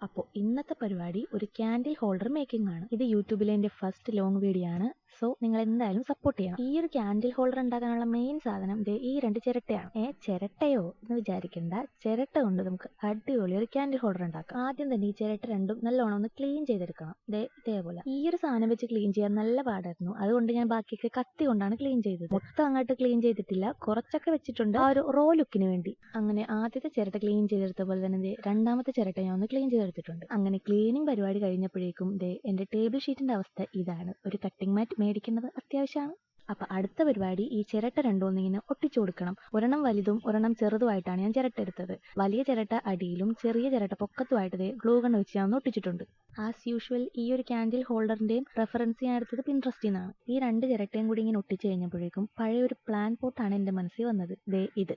അപ്പോൾ ഇന്നത്തെ പരിപാടി ഒരു ക്യാൻഡിൽ ഹോൾഡർ മേക്കിംഗ് ആണ്. ഇത് യൂട്യൂബിലെ എൻ്റെ ഫസ്റ്റ് ലോങ് വീഡിയോ ആണ്. സോ നിങ്ങൾ എന്തായാലും സപ്പോർട്ട് ചെയ്യണം. ഈ ഒരു ക്യാൻഡിൽ ഹോൾഡർ ഉണ്ടാക്കാനുള്ള മെയിൻ സാധനം ഈ 2 ചിരട്ടയാണ്. ചിരട്ടയോ എന്ന് വിചാരിക്കേണ്ട, ചിരട്ട കൊണ്ട് നമുക്ക് അടിപൊളി ഒരു ക്യാൻഡിൽ ഹോൾഡർ ഉണ്ടാക്കാം. ആദ്യം തന്നെ ഈ ചിരട്ട രണ്ടും നല്ലോണം ഒന്ന് ക്ലീൻ ചെയ്തെടുക്കണം. ഇതേപോലെ ഈ ഒരു സാധനം വെച്ച് ക്ലീൻ ചെയ്യാൻ നല്ല പാടായിരുന്നു. അതുകൊണ്ട് ഞാൻ ബാക്കിയൊക്കെ കത്തി കൊണ്ടാണ് ക്ലീൻ ചെയ്തത്. മൊത്തം അങ്ങോട്ട് ക്ലീൻ ചെയ്തിട്ടില്ല, കുറച്ചൊക്കെ വെച്ചിട്ടുണ്ട് ആ ഒരു റോ ലുക്കിന് വേണ്ടി. അങ്ങനെ ആദ്യത്തെ ചിരട്ട ക്ലീൻ ചെയ്തെടുത്ത പോലെ തന്നെ രണ്ടാമത്തെ ചിരട്ട ഞാൻ ഒന്ന് ക്ലീൻ ചെയ്തെടുത്തിട്ടുണ്ട്. അങ്ങനെ ക്ലീനിങ് പരിപാടി കഴിഞ്ഞപ്പോഴേക്കും എൻ്റെ ടേബിൾ ഷീറ്റിന്റെ അവസ്ഥ ഇതാണ്. ഒരു കട്ടിംഗ് മാറ്റ് മേടിക്കുന്നത് അത്യാവശ്യമാണ്. അപ്പൊ അടുത്ത പരിപാടി ഈ ചിരട്ട രണ്ടും ഇങ്ങനെ ഒട്ടിച്ചു കൊടുക്കണം. ഒരെണ്ണം വലുതും ഒരെണ്ണം ചെറുതുമായിട്ടാണ് ഞാൻ ചിരട്ട എടുത്തത്. വലിയ ചിരട്ട അടിയിലും ചെറിയ ചിരട്ട പൊക്കത്തുമായിട്ട് ഗ്ലൂ ഗൺ വെച്ച് ഞാൻ ഒന്ന് ഒട്ടിച്ചിട്ടുണ്ട്. ആസ് യൂഷ്വൽ ഈ ഒരു ക്യാൻഡിൽ ഹോൾഡറിന്റെയും റെഫറൻസ് ഞാൻ എടുത്തത് പിൻട്രസ്റ്റിൽ നിന്നാണ്. ഈ 2 ചിരട്ടയും കൂടി ഇങ്ങനെ ഒട്ടിച്ചു കഴിഞ്ഞപ്പോഴേക്കും പഴയ ഒരു പ്ലാൻ പോട്ടാണ് എൻ്റെ മനസ്സിൽ വന്നത്. ഇത്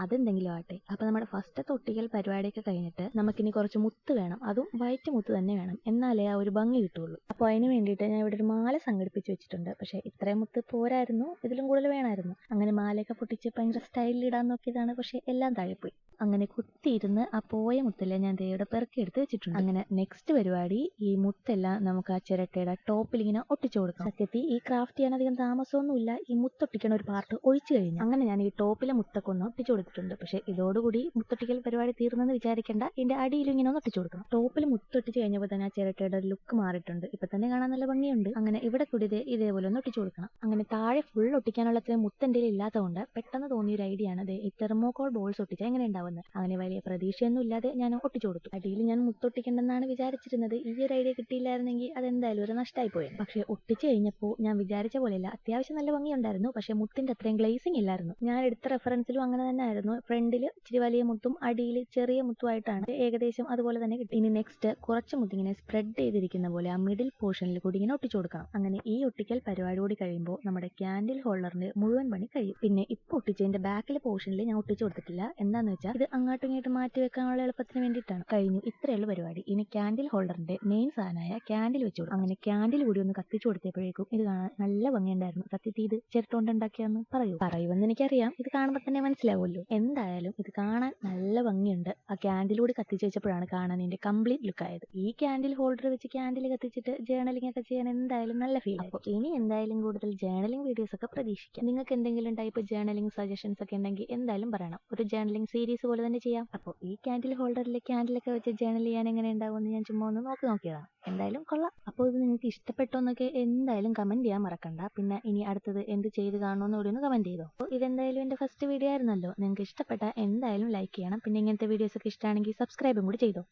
അതെന്തെങ്കിലും ആട്ടെ. അപ്പൊ നമ്മുടെ ഫസ്റ്റത്തെ ഒട്ടിക്കൽ പരിപാടിയൊക്കെ കഴിഞ്ഞിട്ട് നമുക്കിനി കുറച്ച് മുത്ത് വേണം. അതും വൈറ്റ് മുത്ത് തന്നെ വേണം, എന്നാലേ ആ ഒരു ഭംഗി കിട്ടുള്ളൂ. അപ്പോൾ അതിന് വേണ്ടിയിട്ട് ഞാൻ ഇവിടെ ഒരു മാല സംഘടിപ്പിച്ച് വെച്ചിട്ടുണ്ട്. പക്ഷേ ഇത്രയും മുത്ത് പോരായിരുന്നു, ഇതിലും കൂടുതൽ വേണമായിരുന്നു. അങ്ങനെ മാലയൊക്കെ പൊട്ടിച്ച് ഭയങ്കര സ്റ്റൈലിൽ ഇടാൻ നോക്കിയതാണ്, പക്ഷേ എല്ലാം താഴെപ്പോയി. അങ്ങനെ കുത്തിയിരുന്ന് ആ പോയ മുത്തെല്ലാം ഞാൻ ഇവിടെ പെറുക്കി എടുത്ത് വെച്ചിട്ടുണ്ട്. അങ്ങനെ നെക്സ്റ്റ് പരിപാടി ഈ മുത്തെല്ലാം നമുക്ക് ആ ചിരട്ടയുടെ ടോപ്പിൽ ഇങ്ങനെ ഒട്ടിച്ചു കൊടുക്കാം. സത്യത്തിൽ ഈ ക്രാഫ്റ്റ് ചെയ്യാൻ അധികം താമസമൊന്നുമില്ല. ഈ മുത്തൊട്ടിക്കണ ഒരു പാർട്ട് ഒഴിച്ചു കഴിഞ്ഞു. അങ്ങനെ ഞാൻ ഈ ടോപ്പിലെ മുത്തൊക്കെ ഒന്ന് ഒട്ടിച്ചു കൊടുത്തിട്ടുണ്ട്. പക്ഷേ ഇതോടുകൂടി മുത്തൊട്ടിക്കൽ പരിപാടി തീർന്നെന്ന് വിചാരിക്കേണ്ട. ഇതിന്റെ അടിയിലും ഇങ്ങനെ ഒന്ന് ഒട്ടിച്ചു കൊടുക്കണം. ടോപ്പിൽ മുത്തൊട്ടിച്ച് കഴിഞ്ഞപ്പോൾ തന്നെ ആ ചിരട്ടയുടെ ലുക്ക് മാറിയിട്ടുണ്ട്. ഇപ്പൊ തന്നെ കാണാൻ നല്ല ഭംഗിയുണ്ട്. അങ്ങനെ ഇവിടെ കൂടി ഇതേപോലെ ഒന്ന് ഒട്ടിച്ചു കൊടുക്കണം. അങ്ങനെ താഴെ ഫുൾ ഒട്ടിക്കാനുള്ള അത്രയും മുത്തെന്റെ ഇല്ലാത്തതുകൊണ്ട് പെട്ടെന്ന് തോന്നിയ ഒരു ഐഡിയ ആണ് ഈ തെർമോകോൾ ബോൾസ് ഒട്ടിച്ചാൽ എങ്ങനെ ഉണ്ടാവുന്നത്. അങ്ങനെ വലിയ പ്രതീക്ഷയൊന്നും ഇല്ലാതെ ഞാൻ ഒട്ടിച്ചു കൊടുത്തു. അടിയിൽ ഞാൻ മുത്തൊട്ടിക്കണ്ടെന്നാണ് വിചാരിച്ചിരുന്നത്. ഈ ഒരു ഐഡിയ കിട്ടിയില്ലായിരുന്നെങ്കിൽ അതെന്തായാലും ഒരു നഷ്ടമായി പോയി. പക്ഷെ ഒട്ടിച്ചു കഴിഞ്ഞപ്പോൾ ഞാൻ വിചാരിച്ച പോലെയല്ല, അത്യാവശ്യം നല്ല ഭംഗിയുണ്ടായിരുന്നു. പക്ഷെ മുത്തിന്റെ അത്രയും ഗ്ലേസിംഗ് ഇല്ലായിരുന്നു. ഞാൻ എടുത്ത റെഫറൻസിലും അങ്ങനെ തന്നെ ആയിരുന്നു. ഫ്രണ്ടിൽ ഇച്ചിരി വലിയ മുത്തും അടിയിൽ ചെറിയ മുത്തുമായിട്ടാണ് ഏകദേശം അതുപോലെ തന്നെ കിട്ടി. ഇനി നെക്സ്റ്റ് കുറച്ച് മുത്തിങ്ങനെ സ്പ്രെഡ് ചെയ്തിരിക്കുന്ന പോലെ ആ മിഡിൽ പോർഷനിൽ കൂടി ഇങ്ങനെ ഒട്ടിച്ചു കൊടുക്കണം. അങ്ങനെ ഈ ഒട്ടിക്കൽ പരിപാടി കൂടി കഴിയുമ്പോൾ നമ്മുടെ ക്യാൻഡിൽ ഹോൾഡറിന്റെ മുഴുവൻ പണി കഴിയും. പിന്നെ ഇപ്പൊ ഒട്ടിച്ചതിന്റെ ബാക്കിലെ പോർഷനിൽ ഞാൻ ഒട്ടിച്ചു കൊടുത്തിട്ടില്ല. എന്താന്ന് വെച്ചാൽ ഇത് അങ്ങോട്ടും ഇങ്ങോട്ടും മാറ്റി വെക്കാനുള്ള എളുപ്പത്തിന് വേണ്ടിയിട്ടാണ്. കഴിഞ്ഞു, ഇത്രയുള്ള പരിപാടി. ഇനി ക്യാൻഡിൽ ഹോൾഡറിന്റെ മെയിൻ സാധനമായ ക്യാൻഡിൽ വെച്ചു കൊടുക്കും. അങ്ങനെ ക്യാൻഡിൽ കൂടി ഒന്ന് കത്തിച്ചു കൊടുത്തപ്പോഴേക്കും ഇത് കാണാൻ നല്ല ഭംഗിയുണ്ടായിരുന്നു. സത്യത്തിൽ ഇത് ചിരട്ട ഉണ്ടാക്കിയാന്ന് പറയുമെന്ന് എനിക്കറിയാം. ഇത് കാണുമ്പോൾ തന്നെ മനസ്സിലാവുമല്ലോ. എന്തായാലും ഇത് കാണാൻ നല്ല ഭംഗിയുണ്ട്. ആ ക്യാൻഡിൽ കൂടി കത്തിച്ചു വെച്ചപ്പോഴാണ് കാണാൻ ഇതിന്റെ കംപ്ലീറ്റ് ലുക്ക് ആയത്. ഈ ക്യാൻഡിൽ ഹോൾഡർ വെച്ച് ക്യാൻഡിൽ കത്തിച്ചിട്ട് ജേർണലിംഗ് ഒക്കെ ചെയ്യാൻ എന്തായാലും നല്ല ഫീൽ. അപ്പോൾ ഇനി എന്തായാലും കൂടുതൽ ജേർണലിംഗ് വീഡിയോസ് ഒക്കെ പ്രതീക്ഷിക്കാം. നിങ്ങൾക്ക് എന്തെങ്കിലും ടൈപ്പ് ജേർണലിംഗ് സജഷൻസ് ഒക്കെ ഉണ്ടെങ്കിൽ എന്തായാലും പറയണം. ഒരു ജേർണലിംഗ് സീരീസ് പോലെ തന്നെ ചെയ്യാം. അപ്പോൾ ഈ ക്യാൻഡിൽ ഹോൾഡറിൽ ക്യാൻഡിലൊക്കെ വെച്ച് ജേർണൽ ചെയ്യാൻ എങ്ങനെ ഉണ്ടാവുമെന്ന് ഞാൻ ചുമ്മാ ഒന്ന് നോക്കിയതാണ്. എന്തായാലും കൊള്ളാം. അപ്പോൾ ഇത് നിങ്ങൾക്ക് ഇഷ്ടപ്പെട്ടോന്നൊക്കെ എന്തായാലും കമന്റ് ചെയ്യാൻ മറക്കണ്ട. പിന്നെ ഇനി അടുത്തത് എന്ത് ചെയ്ത് കാണുമെന്ന് കൂടി ഒന്ന് കമന്റ് ചെയ്തോ. അപ്പോൾ ഇതെന്തായാലും എൻ്റെ ഫസ്റ്റ് വീഡിയോ ആയിരുന്നല്ലോ. നിങ്ങൾക്ക് ഇഷ്ടപ്പെട്ട എന്തായാലും ലൈക്ക് ചെയ്യണം. പിന്നെ ഇങ്ങനത്തെ വീഡിയോസ് ഒക്കെ ഇഷ്ടമാണെങ്കിൽ സബ്സ്ക്രൈബും കൂടി ചെയ്തോ.